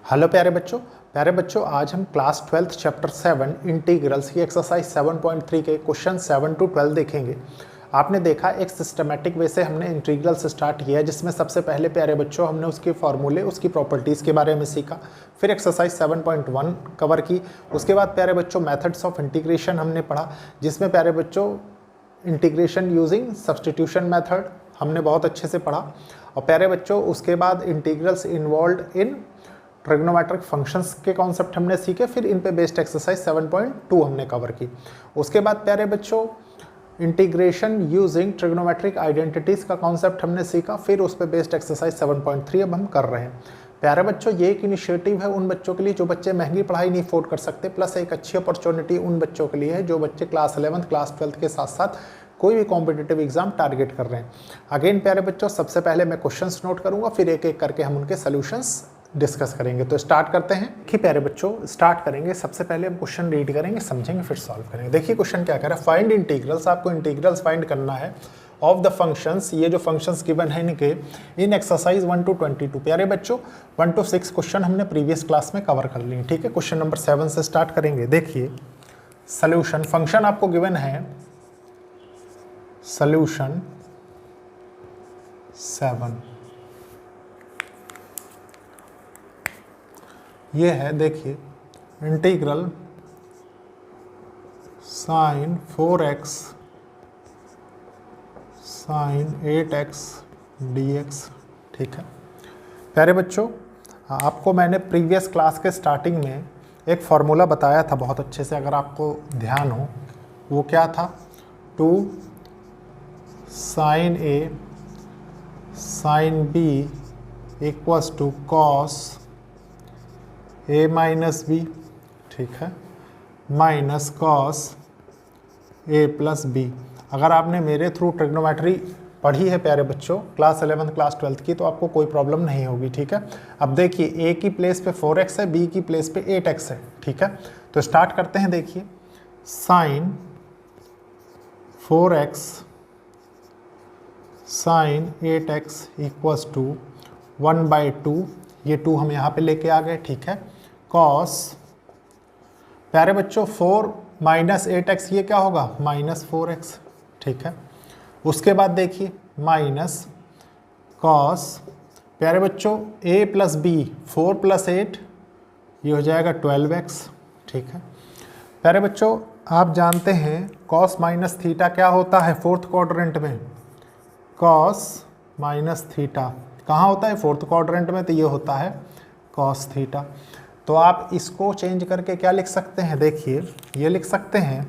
Hello प्यारे बच्चों आज हम क्लास 12 चैप्टर 7 इंटीग्रल्स की एक्सरसाइज 7.3 के क्वेश्चन 7 to 12 देखेंगे। आपने देखा एक सिस्टमेटिक वे से हमने इंटीग्रल्स स्टार्ट किया, जिसमें सबसे पहले प्यारे बच्चों हमने उसके फॉर्मूले, उसकी प्रॉपर्टीज़ के बारे में सीखा। फिर एक्सरसाइज 7.1 कवर की। उसके बाद प्यारे बच्चों मेथड्स ऑफ इंटीग्रेशन हमने पढ़ा, जिसमें प्यारे बच्चों इंटीग्रेशन यूजिंग सब्सटीट्यूशन मेथड हमने बहुत अच्छे से पढ़ा। और प्यारे बच्चों उसके बाद integrals involve in trigonometric functions के कॉन्सेप्ट हमने सीखे। फिर इन पे बेस्ड एक्सरसाइज 7.2 हमने कवर की। उसके बाद प्यारे बच्चों इंटीग्रेशन यूजिंग ट्रिग्नोमेट्रिक आइडेंटिटीज़ का कॉन्सेप्ट हमने सीखा। फिर उस पे बेस्ड एक्सरसाइज 7.3 अब हम कर रहे हैं। प्यारे बच्चों ये एक इनिशिएटिव है उन बच्चों के लिए जो बच्चे महंगी पढ़ाई नहीं अफोर्ड कर सकते, प्लस एक अच्छी अपॉर्चुनिटी उन बच्चों के लिए है जो बच्चे क्लास 11th क्लास 12th के साथ साथ कोई भी कॉम्पिटिटिव एग्जाम टारगेट कर रहे हैं। अगेन प्यारे बच्चों सबसे पहले मैं क्वेश्चंस नोट करूंगा, फिर एक एक करके हम उनके सॉल्यूशंस डिस्कस करेंगे। तो स्टार्ट करते हैं कि प्यारे बच्चों स्टार्ट करेंगे। सबसे पहले हम क्वेश्चन रीड करेंगे, समझेंगे, फिर सॉल्व करेंगे। देखिए क्वेश्चन क्या कह रहा है, फाइंड इंटीग्रल्स। आपको इंटीग्रल्स फाइंड करना है ऑफ द फंक्शंस, ये जो फंक्शंस गिवन है इनके, इन एक्सरसाइज 1 to 22। प्यारे बच्चों 1 to 6 क्वेश्चन हमने प्रीवियस क्लास में कवर कर लिए, ठीक है। क्वेश्चन नंबर 7 से स्टार्ट करेंगे। देखिए सोल्यूशन, फंक्शन आपको गिवन है सोल्यूशन 7, ये है देखिए integral sine 4x sine 8x dx, ठीक है। प्यारे बच्चों आपको मैंने प्रीवियस क्लास के स्टार्टिंग में एक फार्मूला बताया था बहुत अच्छे से, अगर आपको ध्यान हो। वो क्या था, 2 sine a sine b equals to cos a minus B, ठीक है, minus cos a plus B. अगर आपने मेरे थ्रू ट्रिग्नोमेट्री पढ़ी है प्यारे बच्चों क्लास 11th क्लास 12th की, तो आपको कोई प्रॉब्लम नहीं होगी, ठीक है। अब देखिए a की प्लेस पे 4x है, b की प्लेस पे 8x है, ठीक है। तो स्टार्ट करते हैं। देखिए sign 4x sine 8x equals to 1/2, ये 2 हम यहाँ पे लेके आ गए, ठीक है। कॉस प्यारे बच्चों 4 माइनस 8x, ये क्या होगा, माइनस 4x, ठीक है। उसके बाद देखिए माइनस कॉस प्यारे बच्चों a प्लस बी 4 प्लस 8, ये हो जाएगा 12x, ठीक है। प्यारे बच्चों आप जानते हैं कॉस माइनस थीटा क्या होता है फोर्थ क्वाड्रेंट में, कॉस माइनस थीटा कहाँ होता है, फोर्थ क्वाड्रेंट में, तो ये होता है कॉस थीटा। तो आप इसको चेंज करके क्या लिख सकते हैं, देखिए ये लिख सकते हैं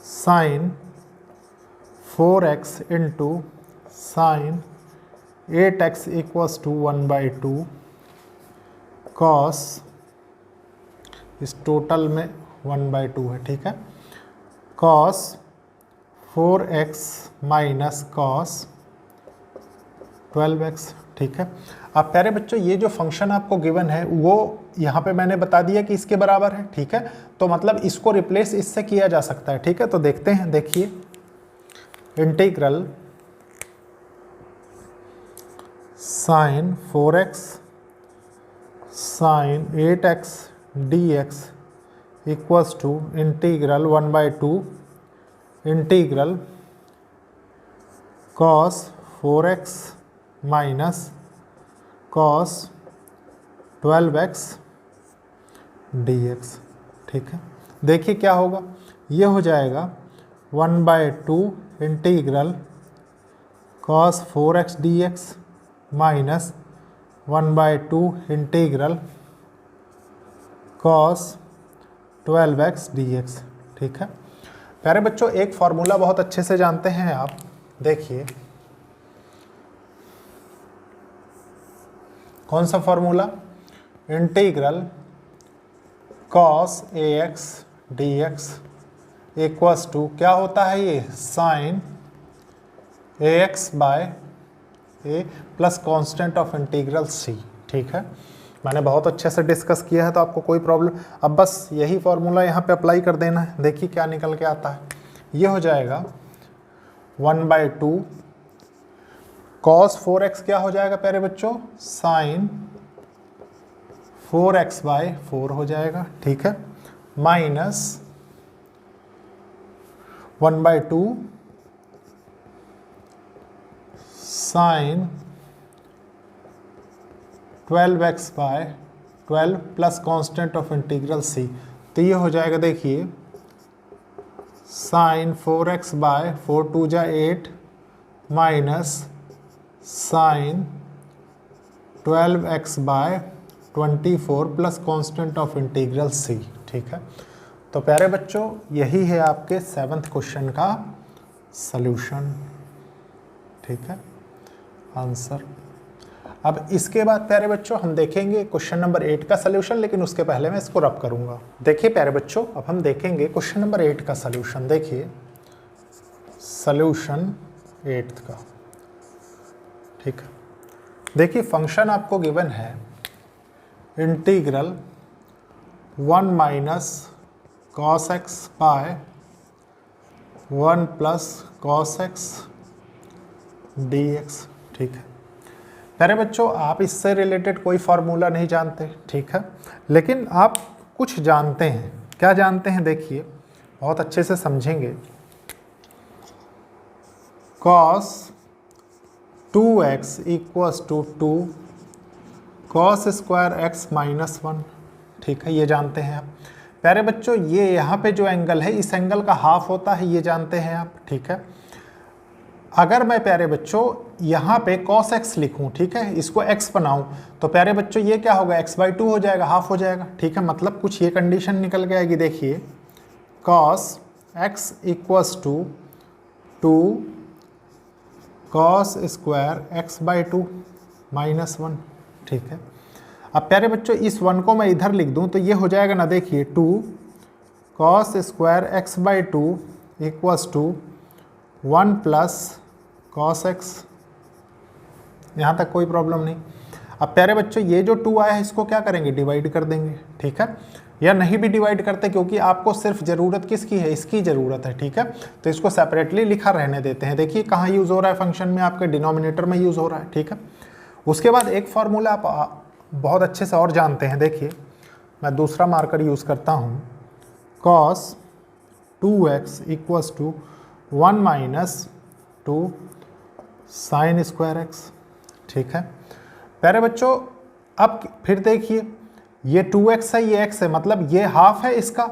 sine 4x into sine 8x equals to 1/2 cos, इस टोटल में 1/2 है, ठीक है, cos 4x minus cos 12x, ठीक है। अब प्यारे बच्चों ये जो फंक्शन आपको गिवन है वो यहाँ पे मैंने बता दिया कि इसके बराबर है, ठीक है। तो मतलब इसको रिप्लेस इससे किया जा सकता है, ठीक है। तो देखते हैं, देखिए integral sine 4x sine 8x dx equals to integral 1/2 integral cos 4x minus cos 12x dx, ठीक है। देखिए क्या होगा, ये हो जाएगा 1/2 integral cos 4x dx minus 1/2 integral cos 12x dx, ठीक है। प्यारे बच्चों एक फार्मूला बहुत अच्छे से जानते हैं आप, देखिए कौन सा formula, integral cos ax dx equals to क्या होता है, ये sine ax by a plus constant of integral c, ठीक है। मैंने बहुत अच्छे से डिस्कस किया है तो आपको कोई प्रॉब्लम, अब बस यही फार्मूला यहाँ पे अप्लाई कर देना है। देखिए क्या निकल के आता है, ये हो जाएगा 1/2 cos 4x क्या हो जाएगा प्यारे बच्चों, साइन 4x/4 हो जाएगा, ठीक है, minus 1/2 sine 12x/12 plus constant of integral c। तो ये हो जाएगा, देखिए साइन 4x/4 2 जा 8 minus sine 12x/24 plus constant of integral c, ठीक है। तो प्यारे बच्चों, यही है आपके 7th क्वेश्चन का सल्यूशन, ठीक है, आंसर। अब इसके बाद प्यारे बच्चों हम देखेंगे क्वेश्चन नंबर 8 का सल्यूशन, लेकिन उसके पहले मैं इसको रब करूंगा। देखिए प्यारे बच्चों, अब हम देखेंगे क्वेश्चन नंबर 8 का सल्यूशन। देखिए सल्यूशन 8 का, ठीक है। देखिए फंक्शन आपको गिवन है integral 1 minus cos x by 1 plus cos x dx, ठीक है। प्यारे बच्चों, आप इससे रिलेटेड कोई फार्मूला नहीं जानते, ठीक है, लेकिन आप कुछ जानते हैं। क्या जानते हैं? देखिए बहुत अच्छे से समझेंगे। cos 2x equals to 2 cos square x minus 1, ठीक है, ये जानते हैं आप। प्यारे बच्चों, ये यहाँ पे जो एंगल है, इस एंगल का हाफ होता है, ये जानते हैं आप, ठीक है। अगर मैं प्यारे बच्चों यहाँ पे cos x लिखूँ, ठीक है, इसको x बनाऊँ, तो प्यारे बच्चों ये क्या होगा, x/2 हो जाएगा, हाफ हो जाएगा, ठीक है। मतलब कुछ ये कंडीशन निकल के आएगी। देखिए cos x equals to 2 cos square x/2 minus 1, ठीक है। अब प्यारे बच्चों इस 1 को मैं इधर लिख दूं तो ये हो जाएगा ना, देखिए 2 cos square x/2 equals to 1 plus cos x। यहाँ तक कोई प्रॉब्लम नहीं। अब प्यारे बच्चों ये जो 2 आया है, इसको क्या करेंगे, डिवाइड कर देंगे, ठीक है, या नहीं भी डिवाइड करते, क्योंकि आपको सिर्फ ज़रूरत किसकी है, इसकी ज़रूरत है, ठीक है। तो इसको सेपरेटली लिखा रहने देते हैं। देखिए कहाँ यूज़ हो रहा है, फंक्शन में, आपके डिनोमिनेटर में यूज़ हो रहा है, ठीक है। उसके बाद एक फार्मूला आप बहुत अच्छे से और जानते हैं। देखिए मैं दूसरा मार्कर यूज़ करता हूँ, cos 2x equals to 1 minus 2 sine square x, ठीक है। प्यारे बच्चों अब फिर देखिए ये 2x है, ये x है, मतलब ये हाफ है इसका,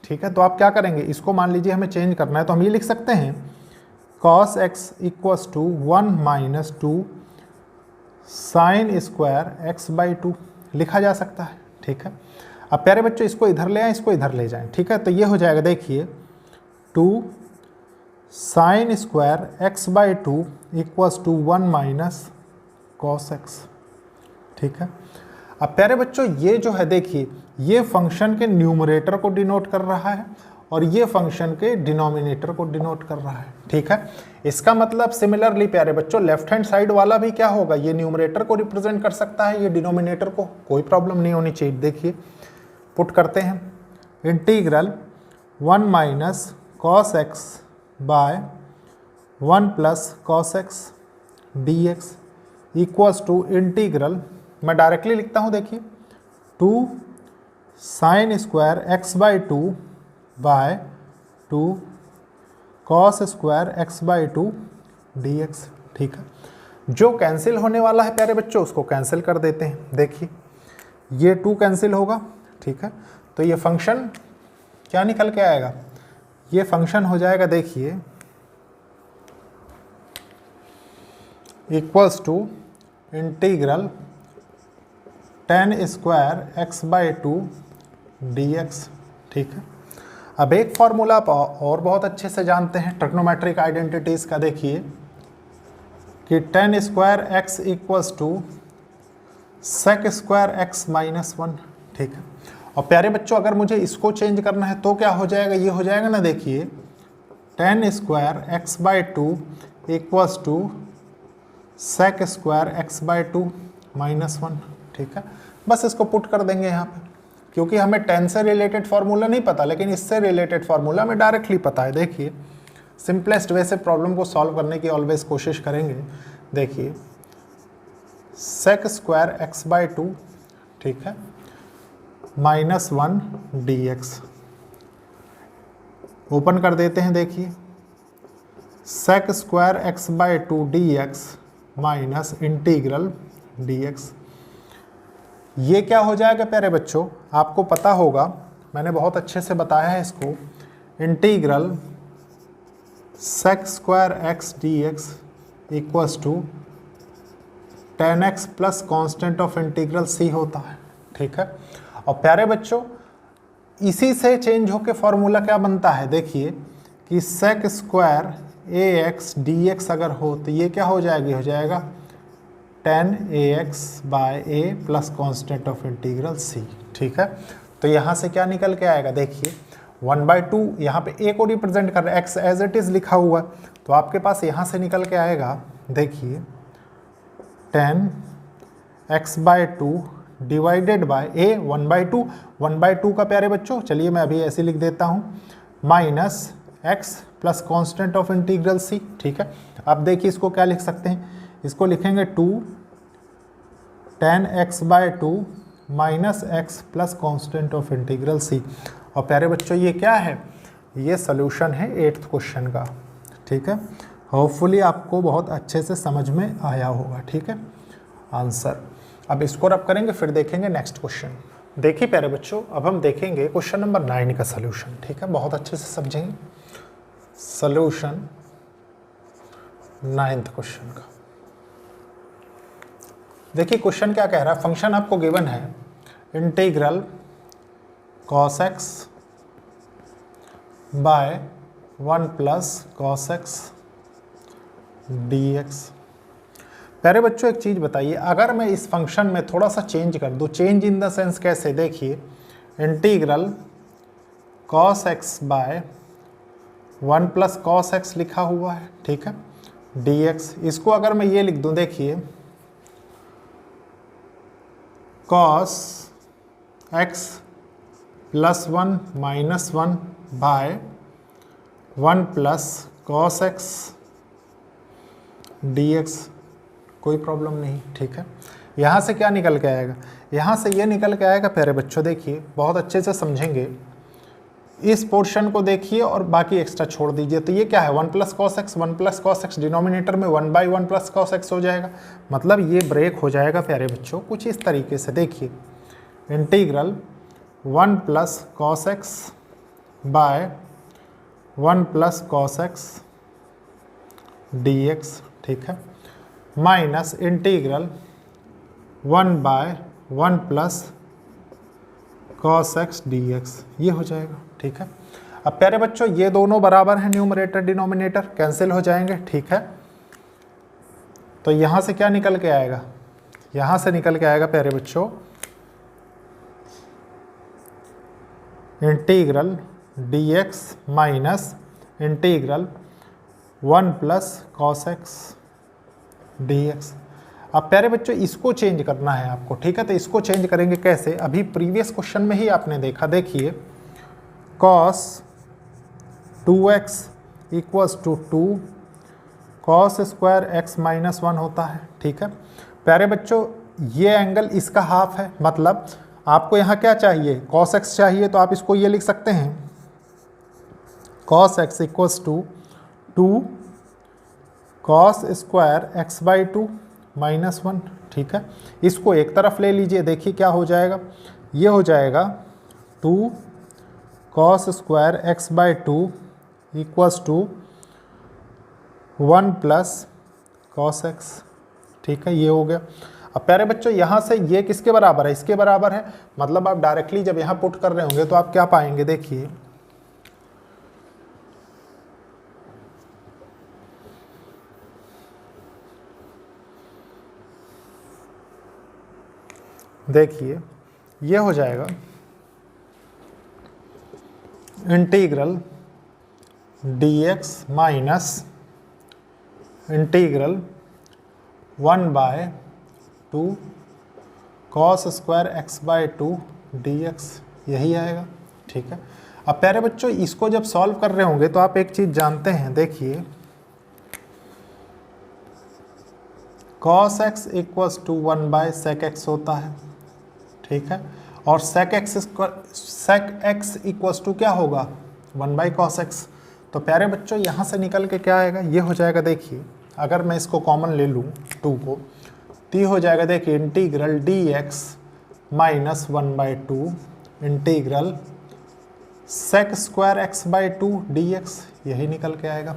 ठीक है। तो आप क्या करेंगे, इसको मान लीजिए हमें चेंज करना है, तो हम ये लिख सकते हैं cos x equals to 1 minus 2 sine square x/2 लिखा जा सकता है, ठीक है। अब प्यारे बच्चों इसको इधर ले आए, इसको इधर ले जाएं, ठीक है। तो ये हो जाएगा, देखिए 2 sine square x/2 equals to 1 minus cos x, ठीक है। अब प्यारे बच्चों ये जो है, देखिए ये फंक्शन के न्यूमरेटर को डिनोट कर रहा है और ये फंक्शन के डिनोमिनेटर को डिनोट कर रहा है, ठीक है। इसका मतलब सिमिलरली प्यारे बच्चों लेफ्ट हैंड साइड वाला भी क्या होगा, ये न्यूमरेटर को रिप्रेजेंट कर सकता है, ये डिनोमिनेटर को, कोई प्रॉब्लम नहीं होनी चाहिए। देखिए पुट करते हैं, integral 1 minus cos x by 1 plus cos x dx equals to integral, मैं डायरेक्टली लिखता हूँ, देखिए 2 sine square x/2 by 2 cos square x/2 dx, ठीक है। जो कैंसिल होने वाला है प्यारे बच्चों उसको कैंसिल कर देते हैं। देखिए ये 2 कैंसिल होगा, ठीक है। तो ये फंक्शन क्या निकल के आएगा, ये फंक्शन हो जाएगा, देखिए equals to integral tan square x/2 dx, ठीक है। अब एक फॉर्मूला आप और बहुत अच्छे से जानते हैं ट्रिग्नोमेट्रिक आइडेंटिटीज का। देखिए कि tan square x equals to sec square x minus 1, ठीक है। और प्यारे बच्चों अगर मुझे इसको चेंज करना है तो क्या हो जाएगा, ये हो जाएगा ना, देखिए tan square x/2 equals to sec square x/2 minus 1, ठीक है। बस इसको पुट कर देंगे यहाँ पे, क्योंकि हमें tan से रिलेटेड फार्मूला नहीं पता, लेकिन इससे रिलेटेड फार्मूला हमें डायरेक्टली पता है। देखिए सिंपलेस्ट वे से प्रॉब्लम को सॉल्व करने की ऑलवेज कोशिश करेंगे। देखिए sec स्क्वायर x/2, ठीक है, -1 dx। ओपन कर देते हैं, देखिए sec square x/2 dx minus integral dx। ये क्या हो जाएगा प्यारे बच्चों, आपको पता होगा, मैंने बहुत अच्छे से बताया है इसको। Integral sec square x dx equals to tan x plus constant of integral c होता है, ठीक है। और प्यारे बच्चों इसी से चेंज होके फॉर्मूला क्या बनता है, देखिए कि sec स्क्वायर ax dx अगर हो तो ये क्या हो जाएगी, हो जाएगा tan ax by a plus constant of integral c, ठीक है। तो यहाँ से क्या निकल के आएगा, देखिए 1/2, यहाँ पे a को रिप्रेजेंट कर रहे हैं, x एज इट इज लिखा हुआ है, तो आपके पास यहाँ से निकल के आएगा, देखिए tan x/2 divided by a 1/2, 1/2 का प्यारे बच्चों, चलिए मैं अभी ऐसे लिख देता हूँ, minus x plus constant of integral c, ठीक है। अब देखिए इसको क्या लिख सकते हैं, इसको लिखेंगे 2 tan x/2 minus x plus constant of integral c। और प्यारे बच्चों ये क्या है, ये सोल्यूशन है 8th क्वेश्चन का, ठीक है। होपफुली आपको बहुत अच्छे से समझ में आया होगा, ठीक है आंसर। अब इसको रब करेंगे, फिर देखेंगे नेक्स्ट क्वेश्चन। देखिए प्यारे बच्चों, अब हम देखेंगे क्वेश्चन नंबर 9 का सोल्यूशन, ठीक है, बहुत अच्छे से समझेंगे सोल्यूशन 9th क्वेश्चन का। देखिए क्वेश्चन क्या कह रहा है, फंक्शन आपको गिवन है integral cos x by 1 plus cos x dx। प्यारे बच्चों एक चीज़ बताइए, अगर मैं इस फंक्शन में थोड़ा सा चेंज कर दूँ, चेंज इन द सेंस कैसे, देखिए integral cos x by 1 plus cos x लिखा हुआ है, ठीक है, dx। इसको अगर मैं ये लिख दूँ, देखिए cos x plus 1 minus 1 by 1 plus cos x dx, कोई प्रॉब्लम नहीं, ठीक है। यहाँ से क्या निकल के आएगा, यहाँ से ये निकल के आएगा प्यारे बच्चों, देखिए बहुत अच्छे से समझेंगे, इस पोर्शन को देखिए और बाकी एक्स्ट्रा छोड़ दीजिए। तो ये क्या है, 1 plus cos x, 1 plus cos x denominator में 1/1 प्लस कॉस एक्स हो जाएगा, मतलब ये ब्रेक हो जाएगा प्यारे बच्चों कुछ इस तरीके से। देखिए integral 1 plus cos x by 1 plus cos x dx, ठीक है, minus integral 1 by 1 plus cos x dx, ये हो जाएगा, ठीक है। अब प्यारे बच्चों ये दोनों बराबर हैं, न्यूमरेटर डिनोमिनेटर कैंसिल हो जाएंगे, ठीक है। तो यहाँ से क्या निकल के आएगा, यहाँ से निकल के आएगा प्यारे बच्चों integral dx minus integral 1 plus cos x dx। अब प्यारे बच्चों इसको चेंज करना है आपको, ठीक है। तो इसको चेंज करेंगे कैसे, अभी प्रीवियस क्वेश्चन में ही आपने देखा, देखिए cos 2x equals to 2 cos square x minus 1 होता है, ठीक है। प्यारे बच्चों ये एंगल इसका हाफ है, मतलब आपको यहाँ क्या चाहिए, cos x चाहिए, तो आप इसको ये लिख सकते हैं cos x equals to 2 cos square x/2 minus 1, ठीक है। इसको एक तरफ ले लीजिए, देखिए क्या हो जाएगा, ये हो जाएगा 2 cos square x/2 equals to 1 plus cos x, ठीक है, ये हो गया। अब प्यारे बच्चों यहाँ से ये किसके बराबर है, इसके बराबर है, मतलब आप डायरेक्टली जब यहाँ पुट कर रहे होंगे तो आप क्या पाएंगे, देखिए देखिए ये हो जाएगा integral dx minus integral 1/2 cos square x/2 dx, यही आएगा, ठीक है। अब प्यारे बच्चों इसको जब सॉल्व कर रहे होंगे तो आप एक चीज़ जानते हैं, देखिए cos x equals to 1/sec x होता है, ठीक है, और sec x इक्वल्स टू क्या होगा 1/cos x। तो प्यारे बच्चों यहाँ से निकल के क्या आएगा, ये हो जाएगा, देखिए अगर मैं इसको कॉमन ले लूँ 2 को, तो ये हो जाएगा, देखिए integral dx minus 1/2 integral sec square x/2 dx, यही निकल के आएगा।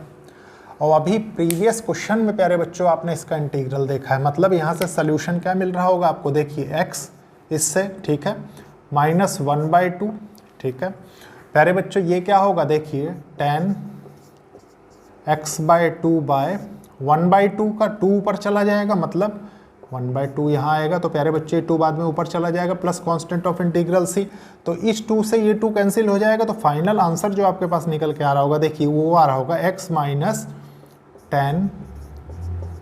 और अभी प्रीवियस क्वेश्चन में प्यारे बच्चों आपने इसका इंटीग्रल देखा है, मतलब यहाँ से सोल्यूशन क्या मिल रहा होगा आपको, देखिए x इससे, ठीक है, माइनस 1/2, ठीक है। प्यारे बच्चों ये क्या होगा, देखिए tan x/2 बाय 1/2 का 2 ऊपर चला जाएगा, मतलब 1/2 यहाँ आएगा, तो प्यारे बच्चे 2 बाद में ऊपर चला जाएगा, plus constant of integral c, तो इस 2 से ये 2 कैंसिल हो जाएगा, तो फाइनल आंसर जो आपके पास निकल के आ रहा होगा, देखिए वो आ रहा होगा x minus tan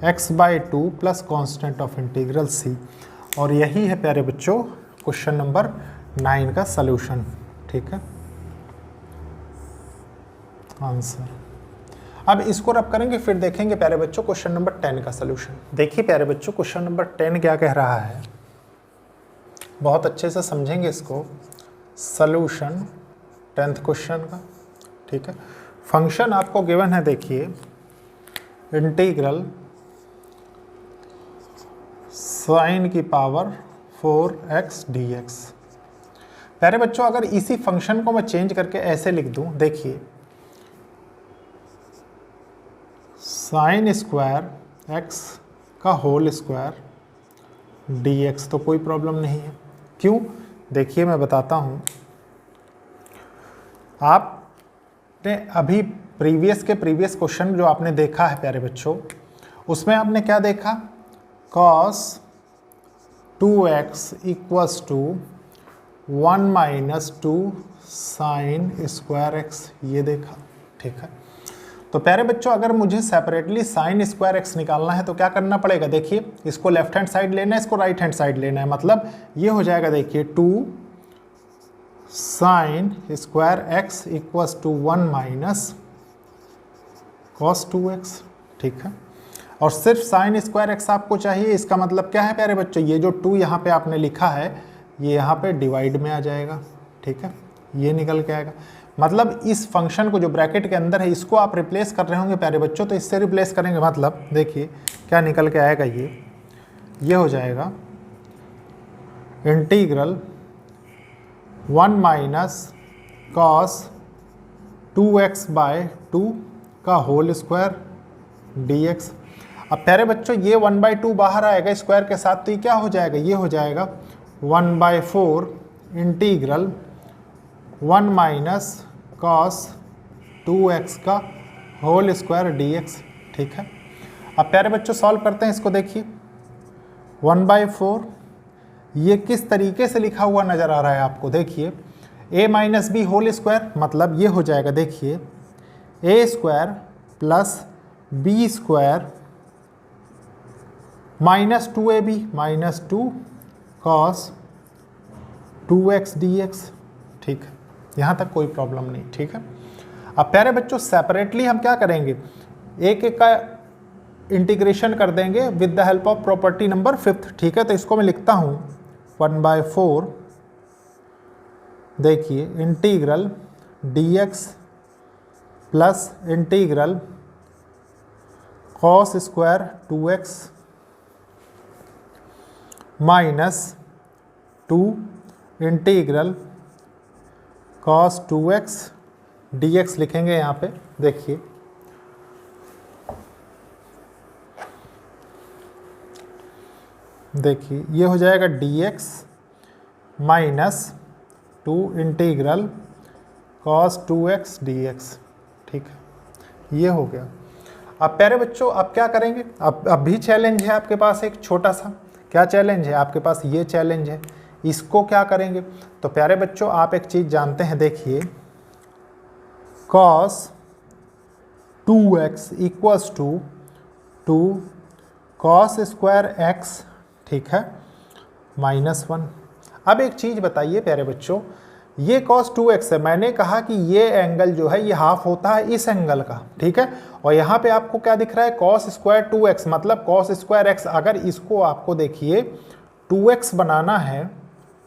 x/2 plus constant of integral c। और यही है प्यारे बच्चों क्वेश्चन नंबर 9 का सलूशन, ठीक है, आंसर। अब इसको रब करेंगे, फिर देखेंगे प्यारे बच्चों क्वेश्चन नंबर 10 का सलूशन। देखिए प्यारे बच्चों क्वेश्चन नंबर 10 क्या कह रहा है, बहुत अच्छे से समझेंगे इसको। सलूशन 10th क्वेश्चन का, ठीक है। फंक्शन आपको गिवन है, देखिए इंटीग्रल साइन की पावर 4x dx। प्यारे बच्चों अगर इसी फंक्शन को मैं चेंज करके ऐसे लिख दूं, देखिए साइन स्क्वायर x का होल स्क्वायर dx, तो कोई प्रॉब्लम नहीं है। क्यों, देखिए मैं बताता हूँ। आपने अभी प्रीवियस क्वेश्चन जो आपने देखा है प्यारे बच्चों, उसमें आपने क्या देखा, cos 2x equals to 1 minus 2 sine square x, ये देखा, ठीक है। तो प्यारे बच्चों अगर मुझे सेपरेटली साइन स्क्वायर एक्स निकालना है तो क्या करना पड़ेगा, देखिए इसको लेफ्ट हैंड साइड लेना है, इसको राइट हैंड साइड लेना है, मतलब ये हो जाएगा, देखिए 2 sine square x equals to 1 minus cos 2x, ठीक है। और सिर्फ साइन स्क्वायर एक्स आपको चाहिए, इसका मतलब क्या है प्यारे बच्चों, ये जो 2 यहाँ पे आपने लिखा है ये यहाँ पे डिवाइड में आ जाएगा, ठीक है, ये निकल के आएगा। मतलब इस फंक्शन को जो ब्रैकेट के अंदर है इसको आप रिप्लेस कर रहे होंगे प्यारे बच्चों, तो इससे रिप्लेस करेंगे, मतलब देखिए क्या निकल के आएगा, ये हो जाएगा इंटीग्रल 1 माइनस कॉस 2x/2 का होल स्क्वायर dx। अब प्यारे बच्चों ये 1/2 बाहर आएगा स्क्वायर के साथ, तो ये क्या हो जाएगा, ये हो जाएगा 1/4 इंटीग्रल 1 माइनस कॉस 2x का होल स्क्वायर dx, ठीक है। अब प्यारे बच्चों सॉल्व करते हैं इसको, देखिए 1/4 ये किस तरीके से लिखा हुआ नज़र आ रहा है आपको, देखिए a minus b whole square, मतलब ये हो जाएगा, देखिए a square plus b square minus 2ab minus 2 cos 2x dx, ठीक है, यहाँ तक कोई प्रॉब्लम नहीं, ठीक है। अब प्यारे बच्चों सेपरेटली हम क्या करेंगे, एक एक का इंटीग्रेशन कर देंगे with the help of property number 5th, ठीक है। तो इसको मैं लिखता हूँ 1/4, देखिए integral dx plus integral cos square 2x minus 2 integral cos 2x dx लिखेंगे यहाँ पे, देखिए ये हो जाएगा dx minus 2 integral cos 2x dx, ठीक है, ये हो गया। अब प्यारे बच्चों अब क्या करेंगे, अब भी चैलेंज है आपके पास एक छोटा सा, क्या चैलेंज है आपके पास, ये चैलेंज है, इसको क्या करेंगे। तो प्यारे बच्चों आप एक चीज़ जानते हैं, देखिए cos 2x equals to 2 cos square x, ठीक है, -1। अब एक चीज़ बताइए प्यारे बच्चों, ये cos 2x है, मैंने कहा कि ये एंगल जो है ये हाफ होता है इस एंगल का, ठीक है। और यहाँ पे आपको क्या दिख रहा है, cos स्क्वायर 2x, मतलब cos स्क्वायर x, अगर इसको आपको देखिए 2x बनाना है,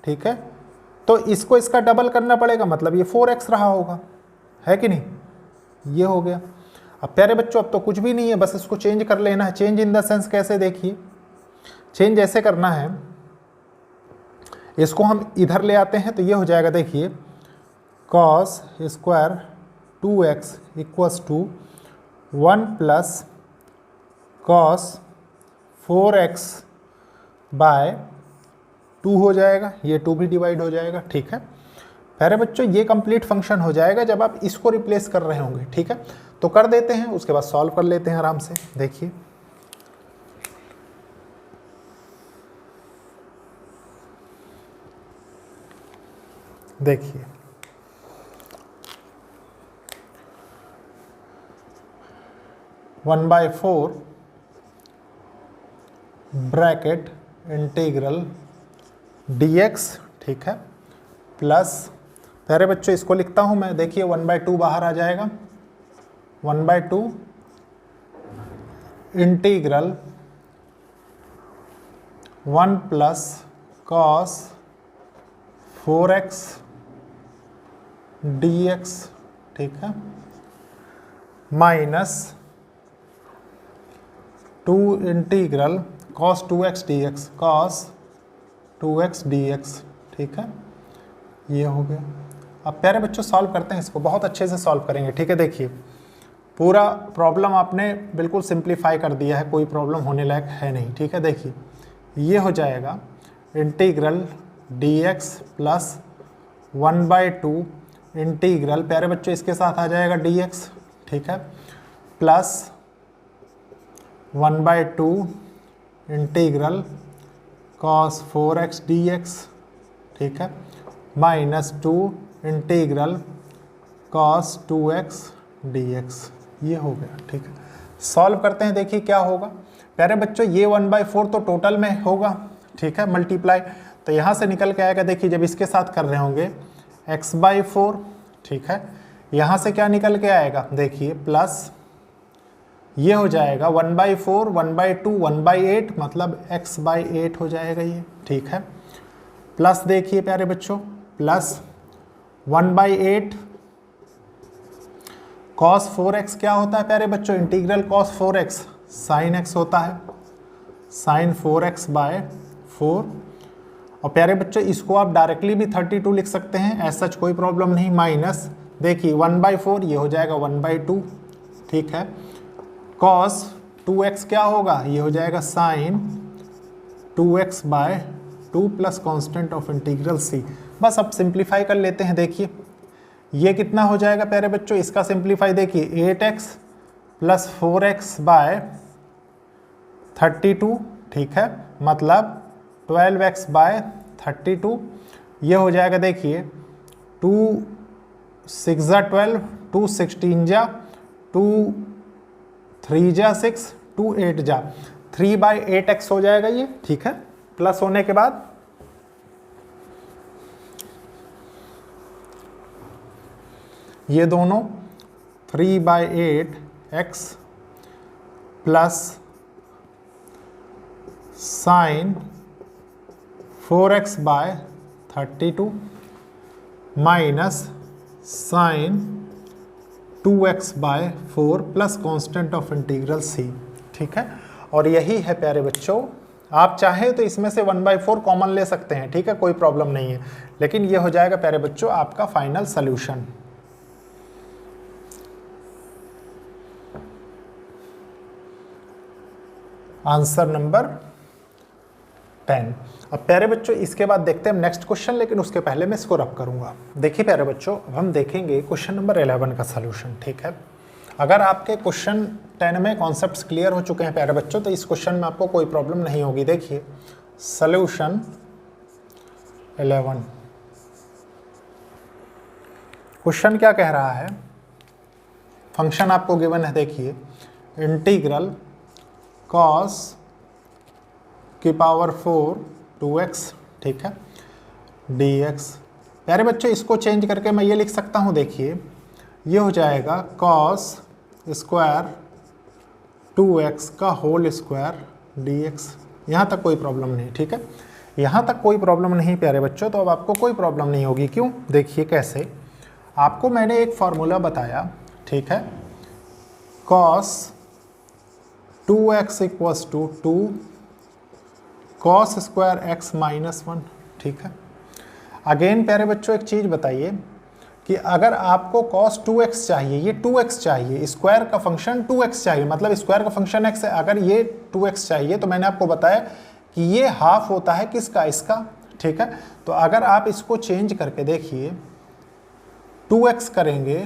ठीक है, तो इसको इसका डबल करना पड़ेगा, मतलब ये 4x रहा होगा, है कि नहीं, ये हो गया। अब प्यारे बच्चों अब तो कुछ भी नहीं है, बस इसको चेंज कर लेना है। चेंज इन द सेंस कैसे, देखिए चेंज ऐसे करना है, इसको हम इधर ले आते हैं तो ये हो जाएगा, देखिए cos square 2x equals to 1 plus cos 4x by 2 हो जाएगा, ये 2 भी डिवाइड हो जाएगा, ठीक है प्यारे बच्चों। ये कंप्लीट फंक्शन हो जाएगा जब आप इसको रिप्लेस कर रहे होंगे, ठीक है। तो कर देते हैं, उसके बाद सॉल्व कर लेते हैं आराम से। देखिए देखिए 1/4 ब्रैकेट इंटीग्रल dx, ठीक है, प्लस प्यारे बच्चों इसको लिखता हूं मैं, देखिए 1/2 बाहर आ जाएगा, 1/2 integral 1 plus cos 4x dx, ठीक है, minus 2 integral cos 2x dx, cos 2x dx, ठीक है, ये हो गया। अब प्यारे बच्चों सॉल्व करते हैं इसको, बहुत अच्छे से सॉल्व करेंगे, ठीक है। देखिए पूरा प्रॉब्लम आपने बिल्कुल सिंप्लीफाई कर दिया है, कोई प्रॉब्लम होने लायक है नहीं, ठीक है। देखिए ये हो जाएगा इंटीग्रल dx प्लस 1/2 इंटीग्रल, प्यारे बच्चों इसके साथ आ जाएगा dx, ठीक है, plus 1/2 integral cos 4x dx, ठीक है, minus 2 integral cos 2x dx, ये हो गया, ठीक है। सॉल्व करते हैं, देखिए क्या होगा प्यारे बच्चों, ये 1/4 तो टोटल में होगा, ठीक है, मल्टीप्लाई, तो यहाँ से निकल के आएगा, देखिए जब इसके साथ कर रहे होंगे x/4, ठीक है, यहाँ से क्या निकल के आएगा, देखिए प्लस ये हो जाएगा 1/4 1/2 1/8, मतलब x/8 हो जाएगा ये, ठीक है, प्लस देखिए प्यारे बच्चों प्लस 1/8 cos 4x क्या होता है प्यारे बच्चों, integral cos 4x sin x होता है, sin 4x/4। और प्यारे बच्चों इसको आप डायरेक्टली भी 32 लिख सकते हैं, ऐसा कोई प्रॉब्लम नहीं, माइनस देखिए 1/4 ये हो जाएगा 1/2, ठीक है, cos 2x क्या होगा, ये हो जाएगा sin 2x/2 plus constant of integral c। बस अब सिंप्लीफाई कर लेते हैं, देखिए ये कितना हो जाएगा प्यारे बच्चों, इसका सिंप्लीफाई देखिए 8x प्लस 4x/32, ठीक है, मतलब 12x/32, ये हो जाएगा देखिए 2 6 जा 12, 2 16 जा 2 3 जा 6, 2 8 जा 3/8x हो जाएगा ये, ठीक है। प्लस होने के बाद ये दोनों 3/8x plus sine 4x/32 minus sine 2x/4 plus constant of integral c, ठीक है। और यही है प्यारे बच्चों, आप चाहे तो इसमें से 1/4 कॉमन ले सकते हैं, ठीक है, कोई प्रॉब्लम नहीं है, लेकिन ये हो जाएगा प्यारे बच्चों आपका फाइनल सॉल्यूशन। Answer number 10। अब प्यारे बच्चों इसके बाद देखते हैं हम नेक्स्ट क्वेश्चन, लेकिन उसके पहले मैं इसको रब करूंगा। देखिए प्यारे बच्चों अब हम देखेंगे क्वेश्चन नंबर 11 का सॉल्यूशन, ठीक है। अगर आपके क्वेश्चन 10 में कॉन्सेप्ट्स क्लियर हो चुके हैं प्यारे बच्चों, तो इस क्वेश्चन में आपको कोई प्रॉब्लम नहीं होगी। देखिए सॉल्यूशन 11, क्वेश्चन क्या कह रहा है, फंक्शन आपको गिवन है, देखिए इंटीग्रल cos की पावर 4 2x, ठीक है, dx। प्यारे बच्चों इसको चेंज करके मैं ये लिख सकता हूँ, देखिए ये हो जाएगा cos स्क्वायर 2x का होल स्क्वायर dx। यहाँ तक कोई प्रॉब्लम नहीं, ठीक है। यहाँ तक कोई प्रॉब्लम नहीं प्यारे बच्चों, तो अब आपको कोई प्रॉब्लम नहीं होगी। क्यों? देखिए कैसे। आपको मैंने एक फार्मूला बताया, ठीक है, cos 2x equals to 2 cos square x minus 1, ठीक है। अगेन प्यारे बच्चों एक चीज़ बताइए कि अगर आपको cos 2x चाहिए, ये 2x चाहिए, स्क्वायर का फंक्शन 2x चाहिए, मतलब स्क्वायर का फंक्शन x है, अगर ये 2x चाहिए तो मैंने आपको बताया कि ये हाफ होता है किसका? इसका, ठीक है। तो अगर आप इसको चेंज करके देखिए 2x करेंगे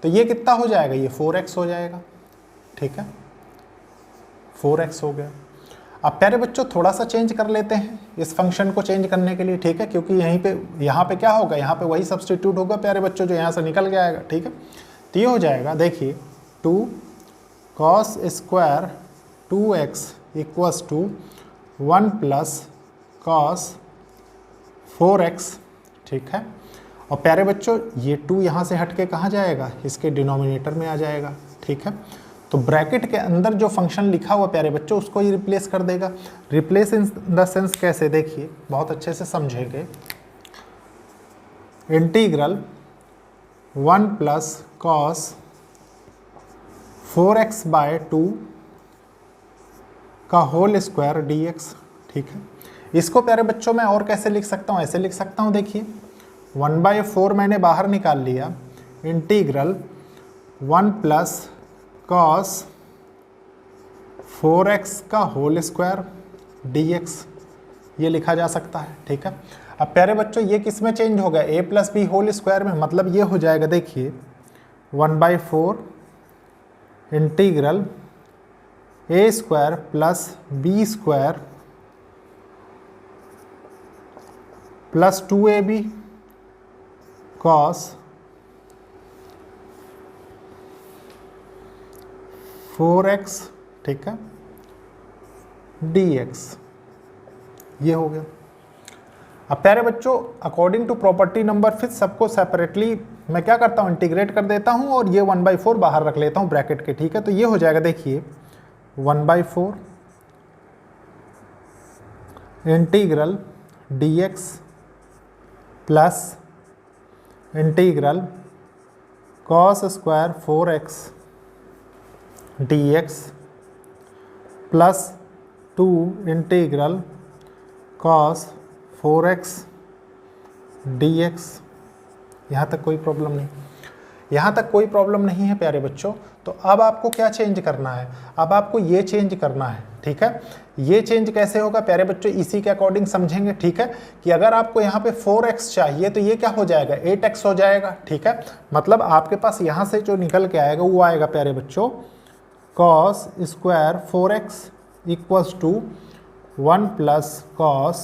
तो ये कितना हो जाएगा? ये 4x हो जाएगा, ठीक है, 4x हो गया। अब प्यारे बच्चों थोड़ा सा चेंज कर लेते हैं इस फंक्शन को चेंज करने के लिए, ठीक है, क्योंकि यहाँ पे क्या होगा? यहाँ पे वही सब्स्टिट्यूट होगा प्यारे बच्चों जो यहाँ से निकल के आएगा, ठीक है। तो ये हो जाएगा, देखिए 2 cos square 2x equals to 1 plus cos 4x, ठीक है। और प्यारे बच्चों ये 2 यहाँ से हट के कहाँ जाएगा? इसके डिनोमिनेटर में आ जाएगा, ठीक है। तो ब्रैकेट के अंदर जो फंक्शन लिखा हुआ प्यारे बच्चों उसको ये रिप्लेस कर देगा। रिप्लेस इन द सेंस कैसे? देखिए बहुत अच्छे से समझेंगे। Integral 1 plus cos 4x by 2 का होल स्क्वायर dx, ठीक है। इसको प्यारे बच्चों मैं और कैसे लिख सकता हूँ? ऐसे लिख सकता हूँ, देखिए 1/4 मैंने बाहर निकाल लिया, इंटीग्रल 1 प्लस cos 4x का होल स्क्वायर dx, ये लिखा जा सकता है, ठीक है। अब प्यारे बच्चों ये किस में चेंज हो गया? a plus b whole square में, मतलब ये हो जाएगा, देखिए 1/4 integral a square plus b square plus 2ab cos 4x, ठीक है, dx, ये हो गया। अब प्यारे बच्चों अकॉर्डिंग टू प्रॉपर्टी नंबर फिर सबको सेपरेटली मैं क्या करता हूँ? इंटीग्रेट कर देता हूँ और ये 1/4 बाहर रख लेता हूँ ब्रैकेट के, ठीक है। तो ये हो जाएगा, देखिए 1/4 integral dx plus integral cos square 4x dx plus 2 integral cos 4x dx। यहाँ तक कोई प्रॉब्लम नहीं, यहाँ तक कोई प्रॉब्लम नहीं है प्यारे बच्चों। तो अब आपको क्या चेंज करना है? अब आपको ये चेंज करना है, ठीक है। ये चेंज कैसे होगा प्यारे बच्चों? इसी के अकॉर्डिंग समझेंगे, ठीक है, कि अगर आपको यहाँ पे 4x चाहिए तो ये क्या हो जाएगा? 8x हो जाएगा, ठीक है। मतलब आपके पास यहाँ से जो निकल के आएगा वो आएगा प्यारे बच्चों cos square 4x equals to 1 plus cos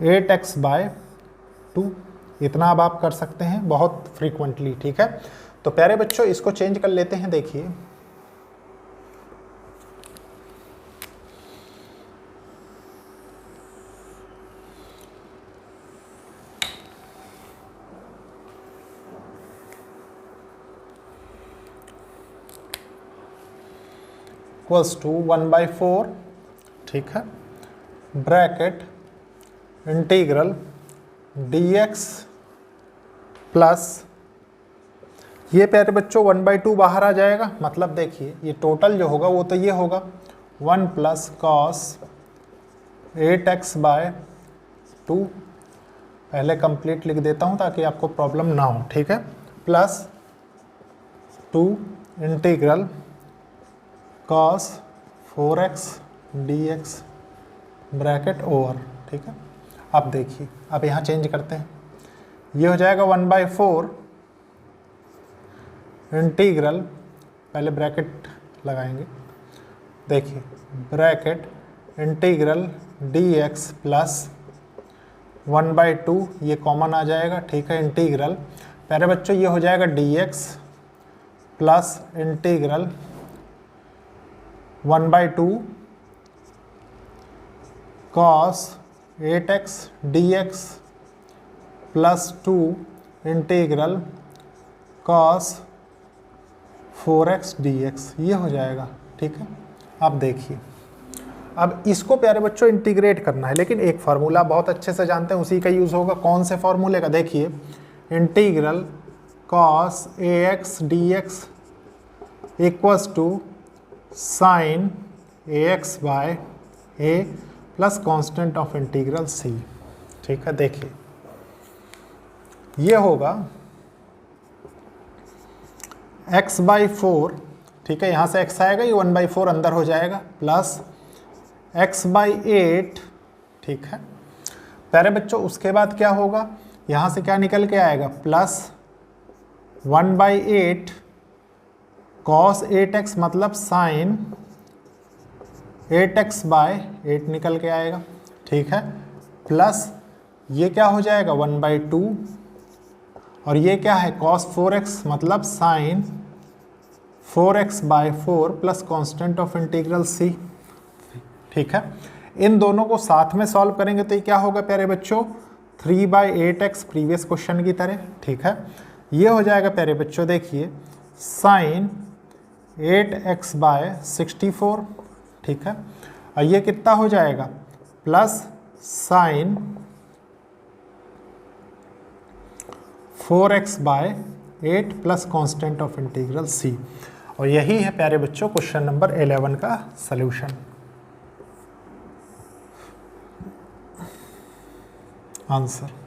8x by 2। इतना अब आप कर सकते हैं बहुत फ्रीक्वेंटली, ठीक है। तो प्यारे बच्चों इसको चेंज कर लेते हैं, देखिए इक्वल्स टू 1/4, ठीक है, ब्रैकेट इंटीग्रल dx प्लस ये प्यारे बच्चों 1/2 बाहर आ जाएगा, मतलब देखिए ये टोटल जो होगा वो तो ये होगा 1 प्लस cos 8x बाय 2। पहले कंप्लीट लिख देता हूँ ताकि आपको प्रॉब्लम ना हो, ठीक है, plus 2 integral cos 4x dx bracket over, ठीक है। अब देखिए अब यहाँ चेंज करते हैं, ये हो जाएगा 1/4 इंटीग्रल, पहले ब्रैकेट लगाएंगे, देखिए ब्रैकेट इंटीग्रल dx प्लस 1/2, ये कॉमन आ जाएगा, ठीक है, इंटीग्रल प्यारे बच्चों ये हो जाएगा dx plus integral 1/2 cos 8x dx plus 2 integral cos 4x dx, ये हो जाएगा, ठीक है। अब देखिए अब इसको प्यारे बच्चों इंटीग्रेट करना है, लेकिन एक फार्मूला बहुत अच्छे से जानते हैं, उसी का यूज़ होगा। कौन से फार्मूले का? देखिए, integral cos ax dx equals to sine ax by a plus constant of integral c। ठीक है, देखिए ये होगा x बाई 4, ठीक है, यहाँ से x आएगा, ये 1/4 अंदर हो जाएगा, प्लस x बाई 8, ठीक है। प्यारे बच्चों उसके बाद क्या होगा, यहाँ से क्या निकल के आएगा, प्लस 1/8 cos 8x मतलब साइन 8x बाय 8 निकल के आएगा, ठीक है, प्लस ये क्या हो जाएगा 1/2, और ये क्या है cos 4x मतलब sine 4x by 4 plus constant of integral c। ठीक है, इन दोनों को साथ में सॉल्व करेंगे तो ये क्या होगा प्यारे बच्चों, 3/8x प्रीवियस क्वेश्चन की तरह। ठीक है, ये हो जाएगा प्यारे बच्चों, देखिए साइन 8x बाय 64, ठीक है, और ये कितना हो जाएगा, plus sine 4x by 8 plus constant of integral c। और यही है प्यारे बच्चों क्वेश्चन नंबर 11 का सल्यूशन, आंसर।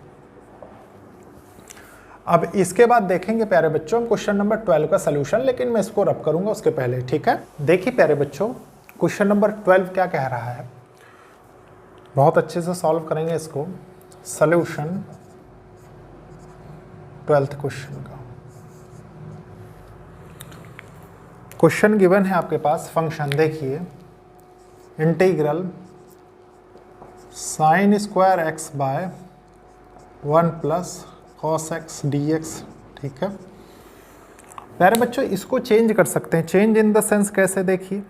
अब इसके बाद देखेंगे प्यारे बच्चों हम क्वेश्चन नंबर 12 का सलूशन, लेकिन मैं इसको रब करूंगा उसके पहले। ठीक है, देखिए प्यारे बच्चों क्वेश्चन नंबर 12 क्या कह रहा है, बहुत अच्छे से सॉल्व करेंगे इसको। सलूशन 12th क्वेश्चन का क्वेश्चन गिवन है आपके पास, फंक्शन देखिए integral sine square x by 1 plus cos x dx। ठीक है प्यारे बच्चों, इसको चेंज कर सकते हैं। चेंज इन द सेंस कैसे, देखिए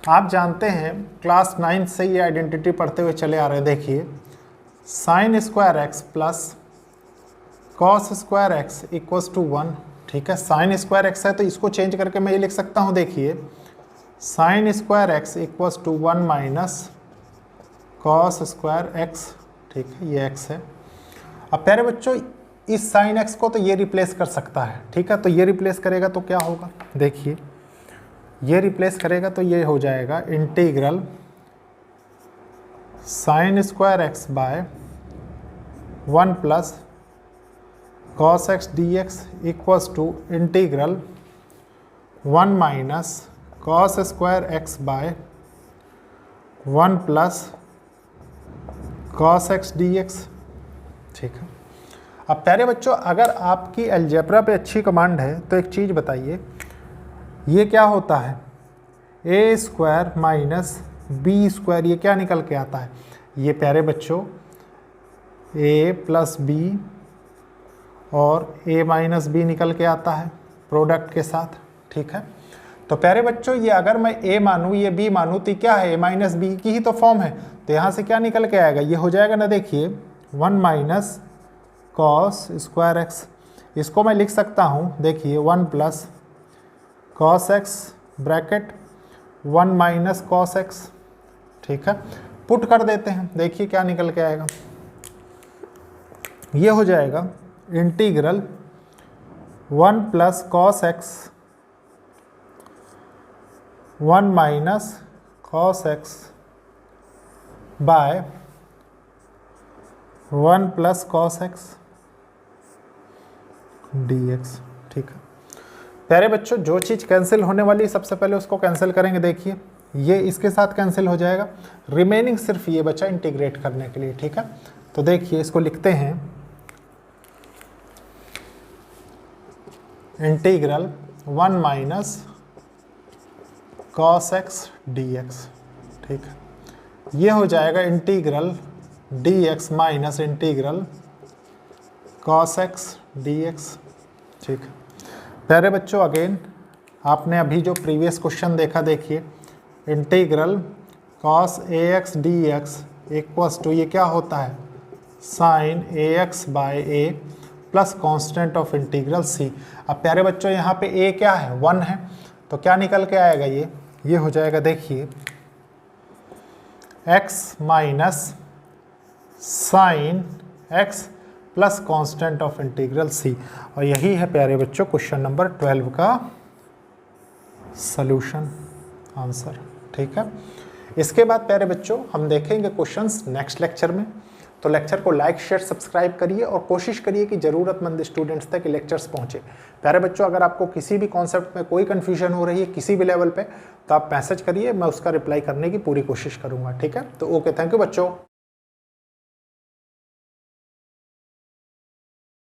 आप जानते हैं क्लास 9 से ये आइडेंटिटी पढ़ते हुए चले आ रहे हैं। देखिए sine square x plus cos square x equals to 1। ठीक है, साइन स्क्वायर एक्स है तो इसको चेंज करके मैं ये लिख सकता हूँ, देखिए sine square x equals to 1 minus cos square x. ठीक है, ये एक्स है। अब प्यारे बच्चों इस साइन एक्स को तो ये रिप्लेस कर सकता है। ठीक है, तो ये रिप्लेस करेगा तो क्या होगा, देखिए ये रिप्लेस करेगा तो ये हो जाएगा integral sine square x by 1 plus cos x d x equals to integral 1 minus cos square x by 1 plus cos x d x. ठीक है, अब प्यारे बच्चों अगर आपकी अलजेब्रा पे अच्छी कमांड है तो एक चीज़ बताइए, ये क्या होता है, ए स्क्वायर माइनस बी स्क्वायर, ये क्या निकल के आता है, ये प्यारे बच्चों ए प्लस बी और ए माइनस बी निकल के आता है प्रोडक्ट के साथ। ठीक है, तो प्यारे बच्चों ये अगर मैं ए मानूँ ये बी मानूँ तो क्या है, ए माइनस बी की ही तो फॉर्म है, तो यहाँ से क्या निकल के आएगा, ये हो जाएगा ना, देखिए 1 माइनस कॉस स्क्वायर एक्स। इसको मैं लिख सकता हूँ, देखिए 1 plus cos x bracket 1 minus cos x. ठीक है, पुट कर देते हैं, देखिए क्या निकल के आएगा, ये हो जाएगा integral 1 plus cos x 1 minus cos x by 1 plus cos x d x. ठीक है प्यारे बच्चों, जो चीज़ कैंसिल होने वाली है सबसे पहले उसको कैंसिल करेंगे। देखिए ये इसके साथ कैंसिल हो जाएगा, रिमेनिंग सिर्फ ये बचा इंटीग्रेट करने के लिए। ठीक है, तो देखिए इसको लिखते हैं integral 1 minus cos x d x. ठीक है, ये हो जाएगा integral D x minus integral cos x d x. ठीक है प्यारे बच्चों, अगेन आपने अभी जो प्रीवियस क्वेश्चन देखा, देखिए integral cos a x d x equals to ये क्या होता है, sine a x by a plus constant of integral c. अब प्यारे बच्चों यहाँ पे ए क्या है, 1 है, तो क्या निकल के आएगा, ये हो जाएगा, देखिए x minus sine x plus constant of integral c. और यही है प्यारे बच्चों क्वेश्चन नंबर 12 का सॉल्यूशन आंसर। ठीक है, इसके बाद प्यारे बच्चों हम देखेंगे क्वेश्चंस नेक्स्ट लेक्चर में। तो लेक्चर को लाइक शेयर सब्सक्राइब करिए और कोशिश करिए कि ज़रूरतमंद स्टूडेंट्स तक लेक्चर्स पहुंचे। प्यारे बच्चों, अगर आपको किसी भी कॉन्सेप्ट में कोई कन्फ्यूजन हो रही है किसी भी लेवल पे, तो आप मैसेज करिए, मैं उसका रिप्लाई करने की पूरी कोशिश करूंगा। ठीक है, तो ओके, थैंक यू बच्चों।